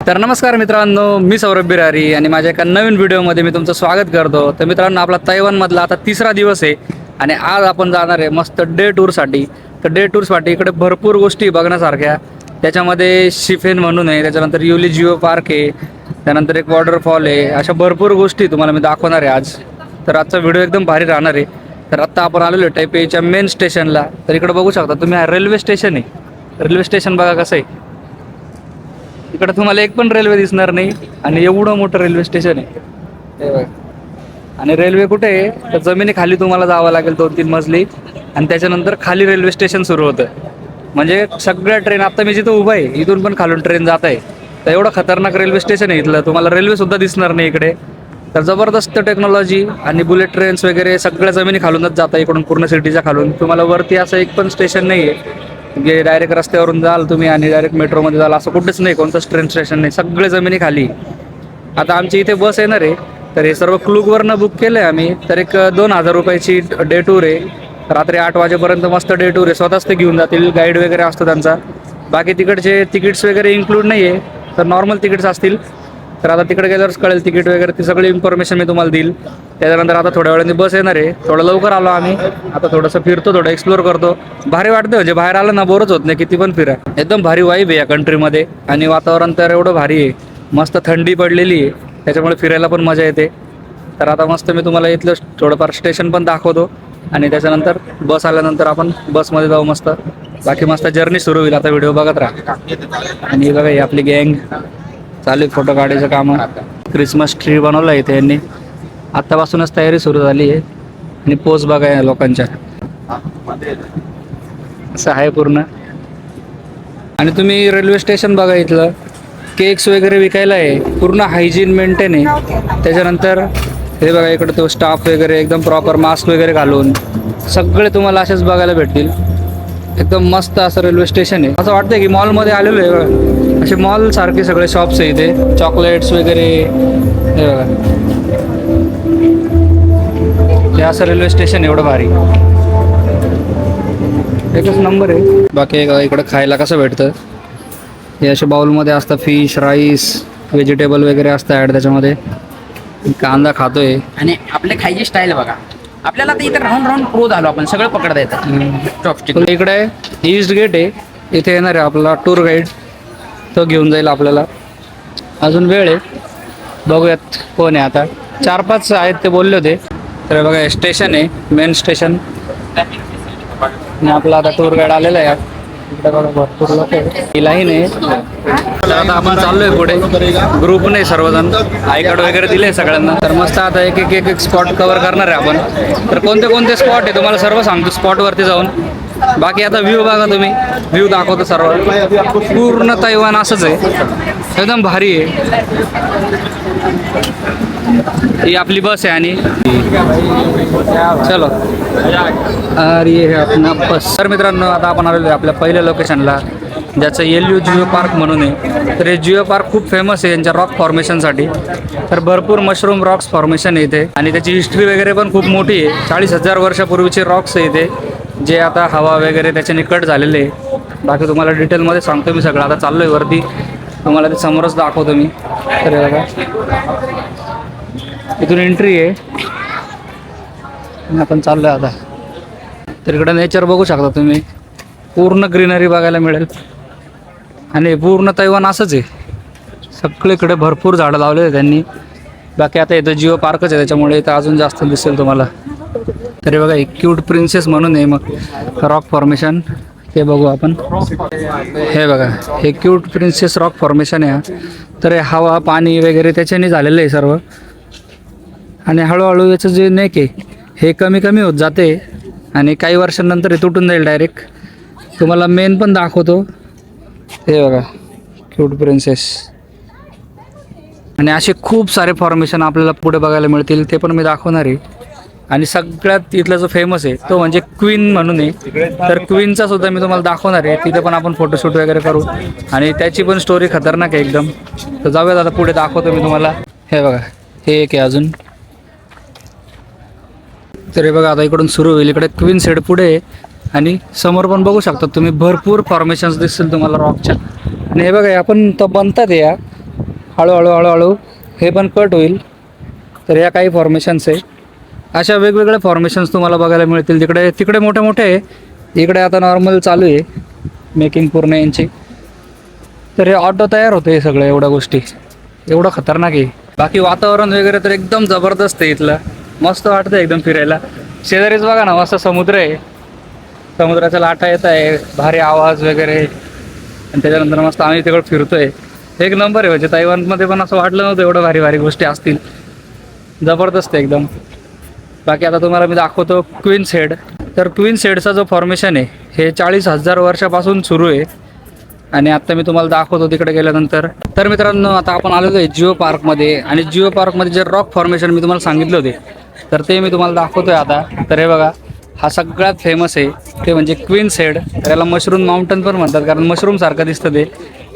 तर नमस्कार मित्रांनो, मी सौरभ बिरारी आणि माझ्या एका नवीन व्हिडिओमध्ये मी तुमचं स्वागत करतो. तर मित्रांनो, आपला तैवानमधला आता तिसरा दिवस आहे आणि आज आपण जाणार आहे मस्त डे टूरसाठी. तर डे टूरसाठी इकडे भरपूर गोष्टी बघण्यासारख्या. त्याच्यामध्ये शिफेन म्हणून आहे, त्याच्यानंतर युली जिओ पार्क आहे, त्यानंतर एक वॉटरफॉल आहे. अशा भरपूर गोष्टी तुम्हाला मी दाखवणार आहे आज. तर आजचा व्हिडिओ एकदम भारी राहणार आहे. तर आत्ता आपण आलेलो आहे टैपेईच्या मेन स्टेशनला. तर इकडे बघू शकता तुम्ही, हा रेल्वे स्टेशन आहे. रेल्वे स्टेशन बघा कसं आहे. इकडे तुम्हाला एक पण रेल्वे दिसणार नाही आणि एवढं मोठं रेल्वे स्टेशन आहे हे बघा. आणि रेल्वे कुठे आहे तर जमिनीखाली तुम्हाला जावं लागेल 2-3 मजली आणि त्याच्यानंतर खाली रेल्वे स्टेशन सुरू होतं. म्हणजे सगळ्या ट्रेन, आता मी जिथं उभा आहे इथून पण खालून ट्रेन जात आहे. तर एवढं खतरनाक रेल्वे स्टेशन आहे इथलं, तुम्हाला रेल्वेसुद्धा दिसणार नाही इकडे. तर जबरदस्त टेक्नॉलॉजी आणि बुलेट ट्रेन्स वगैरे सगळ्या जमिनी खालूनच जातं इकडून, पूर्ण सिटीच्या खालून. तुम्हाला वरती असं एक पण स्टेशन नाही आहे जे डायरेक्ट रस्त्यावरून जाल तुम्ही आणि डायरेक्ट मेट्रोमध्ये जाल, असं कुठेच नाही, कोणतंच ट्रेन स्टेशन नाही, सगळे जमिनी खाली. आता आमची इथे बस येणार आहे, तर हे सर्व क्लूकवरनं बुक केलं आहे आम्ही. तर एक 2,000 रुपयाची डे टूर आहे. रात्री 8 वाजेपर्यंत मस्त डे टूर आहे. स्वतःच ते घेऊन जातील, गाईड वगैरे असतो त्यांचा. बाकी तिकडचे तिकीट्स वगैरे इन्क्लूड नाही आहे, तर नॉर्मल तिकीट्स असतील. तर आता तिकडे गेल्यावरच कळेल तिकीट वगैरे, ती सगळी इन्फॉर्मेशन मी तुम्हाला देईल. त्याच्यानंतर आता थोड्या वेळाने बस येणार आहे. थोडं लवकर आलो आम्ही, आता थोडंसं फिरतो, थोडं एक्सप्लोर करतो. भारी वाटतं, म्हणजे बाहेर आलं ना बोरच होत नाही, किती पण फिरा. एकदम भारी वाईब आहे या कंट्रीमध्ये आणि वातावरण तर एवढं भारी आहे. मस्त थंडी पडलेली आहे, त्याच्यामुळे फिरायला पण मजा येते. तर आता मस्त मी तुम्हाला इथलं थोडंफार स्टेशन पण दाखवतो आणि त्याच्यानंतर बस आल्यानंतर आपण बसमध्ये जाऊ मस्त. बाकी मस्त जर्नी सुरू होईल. आता व्हिडिओ बघत राहा. आणि बघा ही आपली गँग चालू आहे फोटो काढायचं कामं. क्रिसमस ट्री बनवलं आहे इथे यांनी, आत्तापासूनच तयारी सुरू झाली आहे. आणि पोज बघा या लोकांच्या, असं आहे पूर्ण. आणि तुम्ही रेल्वे स्टेशन बघा, इथलं केक्स वगैरे विकायला आहे, पूर्ण हायजीन मेंटेन आहे. त्याच्यानंतर हे बघा इकडं तो स्टाफ वगैरे एकदम प्रॉपर मास्क वगैरे घालून सगळे तुम्हाला असेच बघायला भेटतील. एकदम मस्त असं रेल्वे स्टेशन आहे. असं वाटतं की मॉलमध्ये आलेलो आहे. असे मॉल सारखे सगळे शॉप्स आहे इथे, चॉकलेट्स वगैरे. हे बघा, हे असं रेल्वे स्टेशन एवढं भारी, एकच नंबर आहे. बाकी इकडं खायला कसं भेटतं, हे असे बाउलमध्ये असतं, फिश, राईस, व्हेजिटेबल वगैरे असतं ॲड त्याच्यामध्ये. कांदा खातोय. आणि आपले खायची स्टाईल बघा, आपल्याला तर इथे राऊंड राऊंड प्रो झालो, आपण सगळं पकडता येतं. चॉपस्टिक इकडे ईस्ट गेट आहे, इथे येणार आहे आपला टूर गाईड, तो घेऊन जाईल आपल्याला. अजून वेळ आहे, बघूयात कोण आहे. आता 4-5 आहेत ते बोलले होते. तर बघा स्टेशन आहे, मेन स्टेशन. आणि आपला आता टूर गाईड आलेला आहे. इकडे बघा भरपूर लोक आहे, ही लाईन आहे. तर आता आपण चाललोय पुढे, ग्रुप नाही, सर्वजण आय कार्ड वगैरे दिले सगळ्यांना. तर मस्त आता एक स्पॉट कव्हर करणार आहे आपण. तर कोणते कोणते स्पॉट आहे तुम्हाला सर्व सांगतो स्पॉटवरती जाऊन. बाकी आता व्ह्यू बघा तुम्ही, व्ह्यू दाखवतो सर्व. पूर्ण तैवान असंच आहे, एकदम भारी आहे. ही आपली बस आहे आणि चलो अरे हे अपना बस. तर मित्रांनो, आता आपण आलेलो आहे आपल्या पहिल्या लोकेशनला, ज्याचं येल्यू जिओ पार्क म्हणून आहे. तर हे जिओ पार्क खूप फेमस आहे यांच्या रॉक फॉर्मेशनसाठी. तर भरपूर मशरूम रॉक्स फॉर्मेशन आहे इथे आणि त्याची हिस्ट्री वगैरे पण खूप मोठी आहे. 40,000 वर्षापूर्वीचे रॉक्स आहे इथे, जे आता हवा वगैरे त्याच्याने कट झालेले आहे. बाकी तुम्हाला डिटेलमध्ये सांगतो मी सगळं. आता चाललो आहे वरती, तुम्हाला ते समोरच दाखवतो मी. तर हे बघा, इथून एंट्री आहे आणि आपण चाललो आहे आता. तर इकडं नेचर बघू शकता तुम्ही, पूर्ण ग्रीनरी बघायला मिळेल. आणि पूर्ण तैवान असंच आहे, सगळीकडे भरपूर झाडं लावले आहेत त्यांनी. बाकी आता इथं जिओ पार्कच आहे, त्याच्यामुळे इथं अजून जास्त दिसेल तुम्हाला. तरी बघा एक क्यूट प्रिन्सेस म्हणून आहे मग रॉक फॉर्मेशन, ते बघू आपण. हे बघा, हे क्यूट प्रिन्सेस रॉक फॉर्मेशन आहे. तर हे हवा पाणी वगैरे त्याच्याने झालेलं आहे सर्व. आणि हळूहळू याचं जे नेक आहे हे कमी कमी होत जाते आणि काही वर्षांनंतर हे तुटून जाईल डायरेक्ट. तुम्हाला मेन पण दाखवतो, हे बघा क्यूट प्रिन्सेस. आणि असे खूप सारे फॉर्मेशन आपल्याला पुढे बघायला मिळतील, ते पण मी दाखवणार आहे. आणि सगळ्यात इथला जो फेमस आहे तो म्हणजे क्वीन म्हणून आहे. तर क्वीनचा सुद्धा मी तुम्हाला दाखवणार आहे, तिथे पण आपण फोटोशूट वगैरे करू आणि त्याची पण स्टोरी खतरनाक आहे एकदम. तर जाऊयात आता पुढे, दाखवतो मी तुम्हाला. हे बघा, हे एक आहे अजून. तर हे बघा आता इकडून सुरू होईल, इकडे क्वीन साईड पुढे आहे आणि समोर पण बघू शकता तुम्ही भरपूर फॉर्मेशन्स दिसतील तुम्हाला रॉकच्या. आणि हे बघा आपण तर बनतात या हळूहळू हळूहळू हे पण कट होईल. तर या काही फॉर्मेशन्स आहे. अशा वेगवेगळ्या फॉर्मेशन्स तुम्हाला बघायला मिळतील. तिकडे मोठे मोठे आहे, इकडे आता नॉर्मल चालू आहे मेकिंग पूर्ण यांची. तर हे ऑटो तयार होतं हे सगळं, एवढ्या गोष्टी एवढं खतरनाक आहे. बाकी वातावरण वगैरे तर एकदम जबरदस्त आहे इथलं, मस्त वाटतं एकदम फिरायला. शेजारीच बघा ना मस्त समुद्र आहे, समुद्राच्या लाटा येत आहे, भारी आवाज वगैरे. आणि त्याच्यानंतर मस्त आम्ही तिकडे फिरतोय, एक नंबर आहे. म्हणजे तैवानमध्ये पण असं वाटलं नव्हतं एवढं भारी भारी गोष्टी असतील, जबरदस्त आहे एकदम. बाकी आता तुम्हाला मी दाखवतो क्वीन्स हेड. तर क्वीन्स हेडचा जो फॉर्मेशन आहे हे 40,000 वर्षापासून सुरू आहे. आणि आत्ता मी तुम्हाला दाखवतो तिकडे गेल्यानंतर. तर मित्रांनो आता आपण आलेलो आहे जिओ पार्कमध्ये. आणि जिओ पार्कमध्ये जे रॉक फॉर्मेशन मी तुम्हाला सांगितले होते तर ते मी तुम्हाला दाखवतोय आता. तर हे बघा, हा सगळ्यात फेमस आहे ते म्हणजे क्वीन्स हेड. तर याला मशरूम माउंटन पण म्हणतात, कारण मशरूम सारखं दिसतं ते.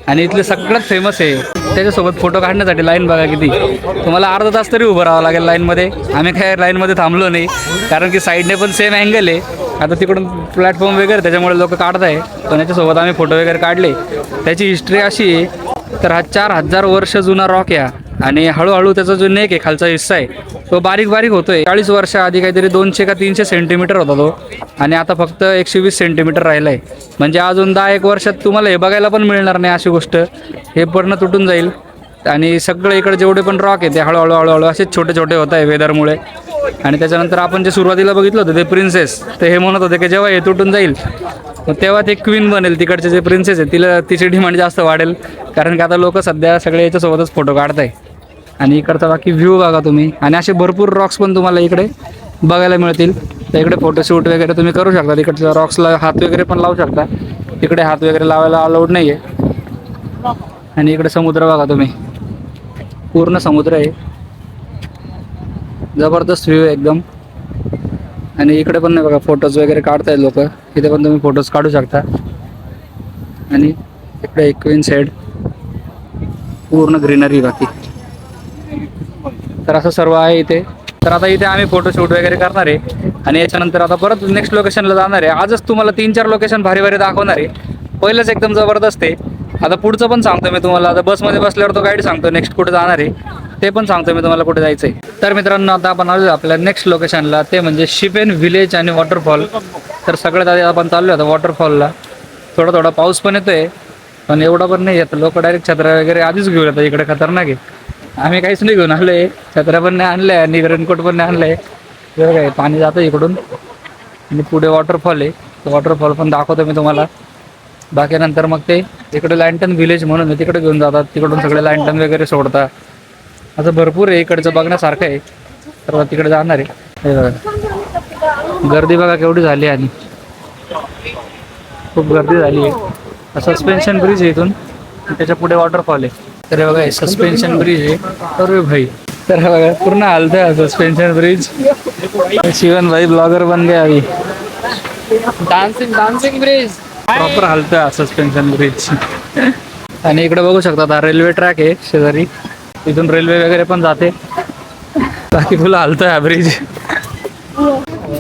आणि इथले सगळ्यात फेमस आहे. त्याच्यासोबत फोटो काढण्यासाठी लाईन बघा किती, तुम्हाला अर्धा तास तरी उभं राहावं लागेल लाईनमध्ये. आम्ही काय लाईनमध्ये थांबलो नाही, कारण की साईडने पण सेम अँगल आहे. आता तिकडून प्लॅटफॉर्म वगैरे त्याच्यामुळे लोक काढत आहे, पण याच्यासोबत आम्ही फोटो वगैरे काढले. त्याची हिस्ट्री अशी आहे, तर हा 4,000 वर्ष जुना रॉक आहे. आणि हळूहळू त्याचा जो नेक आहे, खालचा हिस्सा आहे, तो बारीक बारीक होतोय. 40 वर्षाआधी काहीतरी 200 का 300 सेंटीमीटर होता तो, आणि आता फक्त 120 सेंटीमीटर राहिला आहे. म्हणजे अजून 10-1 वर्षात तुम्हाला हे बघायला पण मिळणार नाही अशी गोष्ट. हे पूर्ण तुटून जाईल. आणि सगळे इकडे जेवढे पण रॉक आहे ते हळूहळू हळूहळू असेच छोटे छोटे होत आहे वेदरमुळे. आणि त्याच्यानंतर आपण जे सुरुवातीला बघितलं होतं ते प्रिन्सेस, ते हे म्हणत होते की जेव्हा हे तुटून जाईल तेव्हा ते क्वीन बनेल. तिकडचे जे प्रिन्सेस आहे तिची डिमांड जास्त वाढेल, कारण की आता लोक सध्या सगळे याच्यासोबतच फोटो काढत आहे. आणि इकडचा बाकी व्ह्यू बघा तुम्ही. आणि असे भरपूर रॉक्स पण तुम्हाला इकडे बघायला मिळतील. तर इकडे फोटोशूट वगैरे तुम्ही करू शकता. तिकडच्या रॉक्सला हात वगैरे पण लावू शकता, तिकडे हात वगैरे लावायला अलाउड नाही आहे. आणि इकडे समुद्र बघा तुम्ही, पूर्ण समुद्र आहे, जबरदस्त व्ह्यू आहे एकदम. आणि इकडे पण नाही बघा, फोटोज वगैरे काढतायत लोक, इथे पण तुम्ही फोटोज काढू शकता. आणि इकडे एक क्वीन्स हेड, पूर्ण ग्रीनरी बाकी. तर असं सर्व आहे इथे. तर आता इथे आम्ही फोटोशूट वगैरे करणार आहे. आणि याच्यानंतर आता परत नेक्स्ट लोकेशनला जाणार आहे. आजच तुम्हाला 3-4 लोकेशन भारी भारी दाखवणार आहे. पहिलंच एकदम जबरदस्त आहे. आता पुढचं पण सांगतो मी तुम्हाला. आता बसमध्ये बसल्यावर तो गाईड सांगतो नेक्स्ट कुठे जाणार आहे, ते पण सांगतो मी तुम्हाला कुठे जायचं आहे. तर मित्रांनो आता आपण आलो आपल्या नेक्स्ट लोकेशनला, ते म्हणजे शिपेन व्हिलेज आणि वॉटरफॉल. तर सगळ्यात आधी आपण चाललो आता वॉटरफॉलला. थोडा थोडा पाऊस पण येतोय, पण एवढा पण नाही येत. लोक डायरेक्ट छत्र्या वगैरे आधीच घेऊन येतात, इकडे खतरनाक आहे. आम्ही काहीच नाही घेऊन आलोय, छत्र्या पण नाही आणल्या आणि रेनकोट पण नाही आणलंय. काय पाणी जातं इकडून. आणि पुढे वॉटरफॉल आहे, तो वॉटरफॉल पण दाखवतो मी तुम्हाला. बाकी नंतर मग ते इकडे लँटन व्हिलेज म्हणून तिकडे घेऊन जातात, तिकडून सगळे लँटन वगैरे सोडतात. असं भरपूर आहे इकडचं बघण्यासारखं आहे. तर तिकडे जाणार आहे. हे बघा गर्दी बघा केवढी झाली, आणि खूप गर्दी झाली आहे. सस्पेन्शन ब्रिज आहे इथून, त्याच्या पुढे वॉटरफॉल आहे. तर हे बघा सस्पेन्शन ब्रिज आहे. अरे भाई, तर हे बघा पूर्ण हलतंय सस्पेन्शन ब्रिज. शिवन भाई ब्लॉगर बन गया अभी. डान्सिंग ब्रिज प्रॉपर हलतोय सस्पेन्शन ब्रिज. आणि इकडे बघू शकता हा रेल्वे ट्रॅक आहे शेजारी, इथून रेल्वे वगैरे पण जाते. बाकी फुलं हलतोय हा ब्रिज.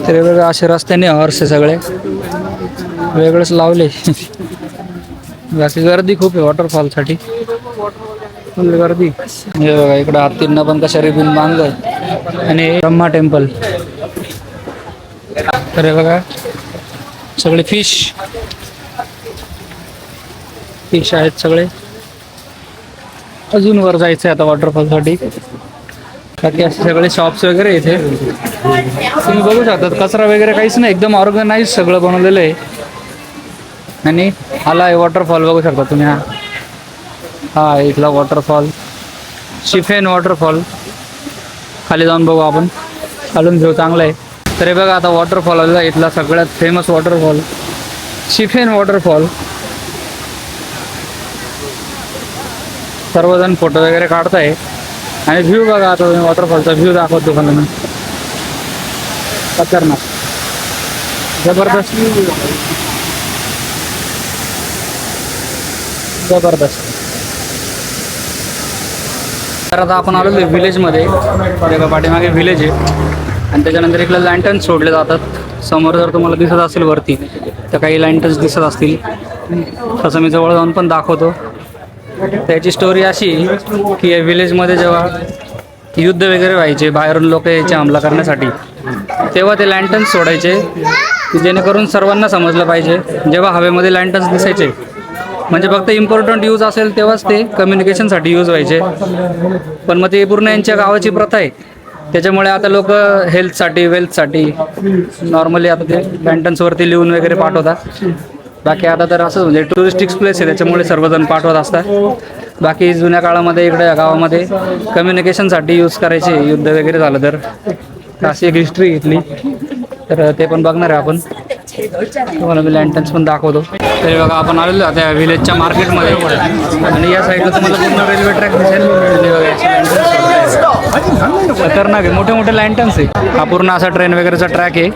तर बघा असे रस्त्याने हॉर्स आहे सगळे, वेगळंच लावले. बाकी गर्दी खूप आहे वॉटरफॉलसाठी, फुल गर्दी. हे बघा इकडं हत्तींना पण कशा रिबीन बांधलंय. आणि ब्रह्मा टेम्पल. तर हे बघा सगळे फिश आहेत सगळे. अजून वर जायचं आहे आता वॉटरफॉलसाठी. बाकी असे सगळे शॉप्स वगैरे इथे तुम्ही बघू शकतात. कचरा वगैरे काहीच नाही, एकदम ऑर्गनाइज सगळं बनवलेलं आहे. आणि आला आहे वॉटरफॉल बघू शकता तुम्ही. हा इथला वॉटरफॉल शिफेन वॉटरफॉल. खाली जाऊन बघू आपण, खालून घेऊ, चांगलं आहे. तर हे बघा आता वॉटरफॉल आलेला इथला सगळ्यात फेमस वॉटरफॉल शिफेन वॉटरफॉल. सर्वजण फोटो वगैरे काढताय. आणि व्ह्यू बघा आता तुम्ही, वॉटरफॉलचा व्ह्यू दाखवतो तुम्हाला मी. खतरनाक, जबरदस्त जबरदस्त. तर आता आपण आलो व्हिलेजमध्ये. त्या पाठीमागे व्हिलेज आहे, आणि त्याच्यानंतर इकडे लँटर्न सोडले जातात. समोर जर तुम्हाला दिसत असेल वरती, तर काही लँटर्स दिसत असतील, तसं मी जवळ जाऊन पण दाखवतो. त्याची स्टोरी अशी की या विलेजमध्ये जेव्हा युद्ध वगैरे व्हायचे, बाहेरून लोक यायचे हमला करण्यासाठी, तेव्हा ते लँटन्स सोडायचे की जेणेकरून सर्वांना समजलं पाहिजे. जेव्हा हवेमध्ये लँटन्स दिसायचे म्हणजे फक्त इम्पॉर्टंट यूज असेल तेव्हाच ते कम्युनिकेशनसाठी यूज व्हायचे. पण मग ते पूर्ण यांच्या गावाची प्रथा आहे. त्याच्यामुळे आता लोक हेल्थसाठी, वेल्थसाठी नॉर्मली आता ते लँटन्सवरती लिहून वगैरे पाठवतात. बाकी आता तर असं म्हणजे टुरिस्टिक प्लेस आहे त्याच्यामुळे सर्वजण पाठवत असतात. बाकी जुन्या काळामध्ये इकडे या गावामध्ये कम्युनिकेशनसाठी यूज करायचे, युद्ध वगैरे झालं तर. अशी एक हिस्ट्री घेतली तर ते पण बघणार आहे आपण. तुम्हाला मी लँटन्स पण दाखवतो. तरी बघा आपण आलेलो आता त्या विलेजच्या मार्केटमध्ये आणि या साईडला तुम्हाला पूर्ण रेल्वे ट्रॅक दिसेल. खतरनाक आहे, मोठे मोठे लँटन्स आहे. हा पूर्ण असा ट्रेन वगैरेचा ट्रॅक आहे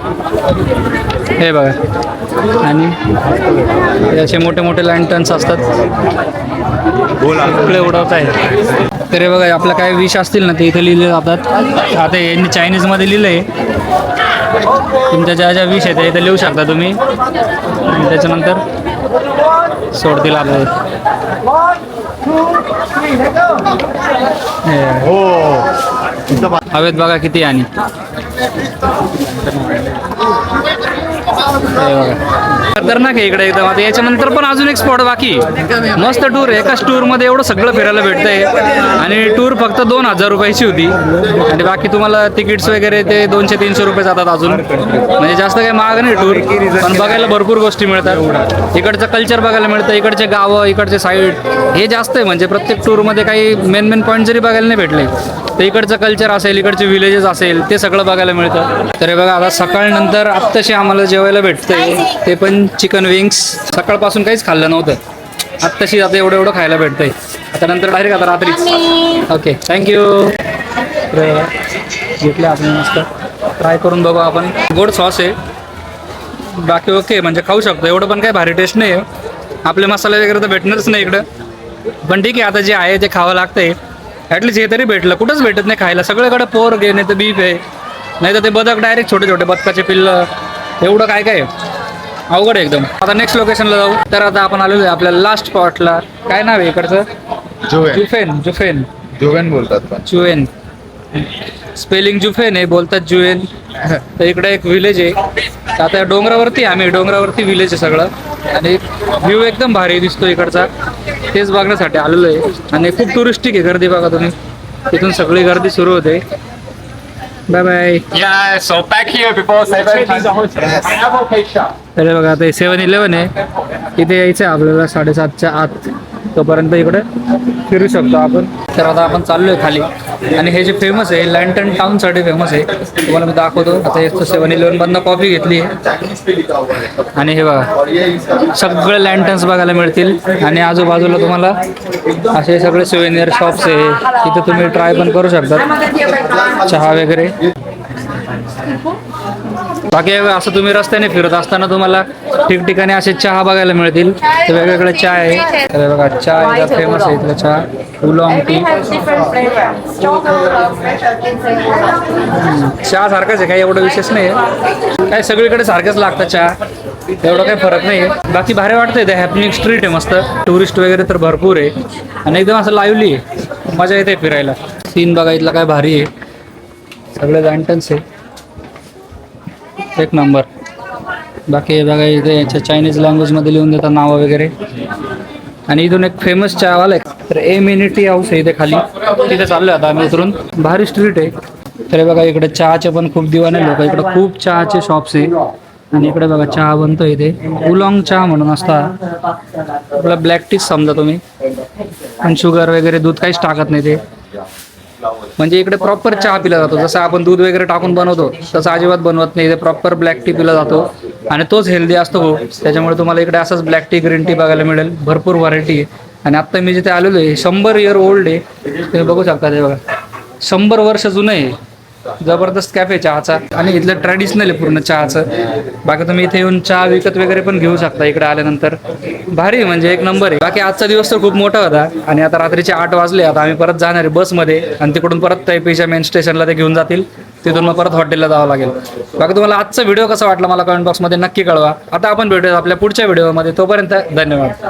हे बघा. आणि असे मोठे मोठे लँटन्स असतात इकडे उडवत आहे. तरी बघा आपलं काय विष असतील ना ते इथे लिहिले जातात. आता यांनी चायनीजमध्ये लिहिलं आहे. तुमच्या ज्या ज्या विष आहे ते इथे लिहू शकता तुम्ही आणि त्याच्यानंतर सोडतील आपल्याला. हवेत बघा किती आणि खतरनाक आहे इकडे एकदम. आता याच्यानंतर पण अजून एक स्पॉट बाकी मस्त टूर आहे. एकाच टूरमध्ये एवढं सगळं फिरायला भेटतंय आणि टूर फक्त 2,000 रुपयाची होती आणि बाकी तुम्हाला तिकीट्स वगैरे ते 200-300 रुपये जातात अजून. म्हणजे जास्त काही महाग नाही टूर, पण बघायला भरपूर गोष्टी मिळतात. इकडचं कल्चर बघायला मिळतं, इकडचे गावं, इकडचे साईड हे जास्त आहे. म्हणजे प्रत्येक टूरमध्ये काही मेन पॉईंट जरी बघायला नाही भेटले तर इकडचं कल्चर असेल, इकडचे विलेजेस असेल ते सगळं बघायला मिळतं. तर बघा आता सकाळनंतर आत्ताशी आम्हाला जेवायला भेटतंय ते पण चिकन विंग्स. सकाळपासून काहीच खाल्लं नव्हतं, आत्ताशी आता एवढं खायला भेटतंय. आता नंतर डायरेक्ट आता रात्रीच. Okay thank you. घेतलं आपण मस्त ट्राय करून बघू आपण. गोड सॉस आहे बाकी ओके म्हणजे खाऊ शकतो. एवढं पण काही भारी टेस्ट नाही आहे. आपले मसाले वगैरे तर भेटणारच नाही इकडं, पण ठीक आहे आता जे आहे ते खावं लागतंय. ॲटलीस्ट हे तरी भेटलं, कुठंच भेटत नाही खायला. सगळीकडे पोर घे, नाही तर बीफ आहे, नाही तर ते बदक डायरेक्ट छोटे छोटे बदकाचे पिल्लं. एवढं काय काय अवघड आहे एकदम. आता नेक्स्ट लोकेशनला जाऊ. तर आता आपण आलेलो आहे आपल्या लास्ट स्पॉटला. काय नाव आहे इकडचं? जुफेन जुवेन बोलतात पण जुएन. स्पेलिंग जुफेन आहे, बोलतात जुएन. तर इकडे एक विलेज आहे. आता डोंगरावरती आम्ही डोंगरावरती विलेज आहे सगळं आणि व्ह्यू एकदम भारी दिसतो इकडचा. तेच बघण्यासाठी आलेलो आहे आणि खूप टुरिस्टिक आहे. गर्दी बघा तुम्ही, तिथून सगळी गर्दी सुरू होते. Bye bye. Yeah, so back here before 7. तर बघा आता 7-11 आहे. इथे यायचं आहे आपल्याला 7:30च्या आत. तोपर्यंत इकडे फिरू शकतो आपण. तर आता आपण चाललोय खाली आणि हे जे फेमस आहे लँटन टाउनसाठी फेमस आहे, तुम्हाला मी दाखवतो. आता एक 7-11 मधनं कॉफी घेतली आहे आणि हे बघा सगळे लँटन्स बघायला मिळतील आणि आजूबाजूला तुम्हाला असे सगळे सुवेनियर शॉप्स आहे. तिथे तुम्ही ट्राय पण करू शकता चहा वगैरे. बाकी असं तुम्ही रस्त्याने फिरत असताना तुम्हाला ठिकठिकाणी असे चहा बघायला मिळतील. तर वेगवेगळे चहा आहे. तर बघा चहा फेमस आहे इथला चहा, उलॉंग टी. चहा सारखंच आहे, काही एवढं विशेष नाही आहे. काय सगळीकडे सारखंच लागतं चहा, एवढं काही फरक नाही आहे. बाकी भारी वाटतंय. ते हॅपनिंग स्ट्रीट आहे मस्त. टुरिस्ट वगैरे तर भरपूर आहे आणि एकदम असं लाईव्हली आहे, मजा येते फिरायला. सीन बघा इथला काय भारी आहे. सगळे लँटन्स आहे एक नंबर. बाकी बघा इथे याच्या चायनीज लँग्वेजमध्ये लिहून देतात नावं वगैरे. आणि इथून एक फेमस चहावाला आहे तर एमिनिटी हाऊस आहे इथे खाली, तिथे चाललो आता आम्ही उतरून. भारी स्ट्रीट आहे. तर बघा इकडे चहाचे पण खूप दिवाने लोक. इकडे खूप चहाचे शॉप्स आहे आणि इकडे बघा चहा बनतो इथे. उलॉंग चहा म्हणून असता आपला ब्लॅक टीच समजा तुम्ही, आणि शुगर वगैरे दूध काहीच टाकत नाही ते. म्हणजे इकडे प्रॉपर चहा पिला जातो. जसं आपण दूध वगैरे टाकून बनवतो तसं अजिबात बनवत नाही. इथे प्रॉपर ब्लॅक टी पिला जातो आणि तोच हेल्दी असतो हो. त्याच्यामुळे तुम्हाला इकडे असंच ब्लॅक टी, ग्रीन टी बघायला मिळेल. भरपूर व्हरायटी आहे. आणि आत्ता मी जिथे आलेलो आहे 100 इयर ओल्ड आहे. तुम्ही बघू शकता ते बघा 100 वर्ष जुनं आहे. जबरदस्त कॅफे चहाचा आणि इथलं ट्रॅडिशनल आहे पूर्ण चहाचं. बाकी तुम्ही इथे येऊन चहा विकत वगैरे पण घेऊ शकता इकडे आल्यानंतर. भारी म्हणजे एक नंबर आहे. बाकी आजचा दिवस तर खूप मोठा होता आणि आता रात्रीचे 8 वाजले. आता आम्ही परत जाणार आहे बसमध्ये आणि तिकडून परत तैपीच्या मेन स्टेशनला ते घेऊन जातील. तिथून मग परत हॉटेलला जावं लागेल. बाकी तुम्हाला आजचा व्हिडिओ कसा वाटला मला कमेंट बॉक्समध्ये नक्की कळवा. आता आपण भेटूया आपल्या पुढच्या व्हिडिओमध्ये. तोपर्यंत धन्यवाद.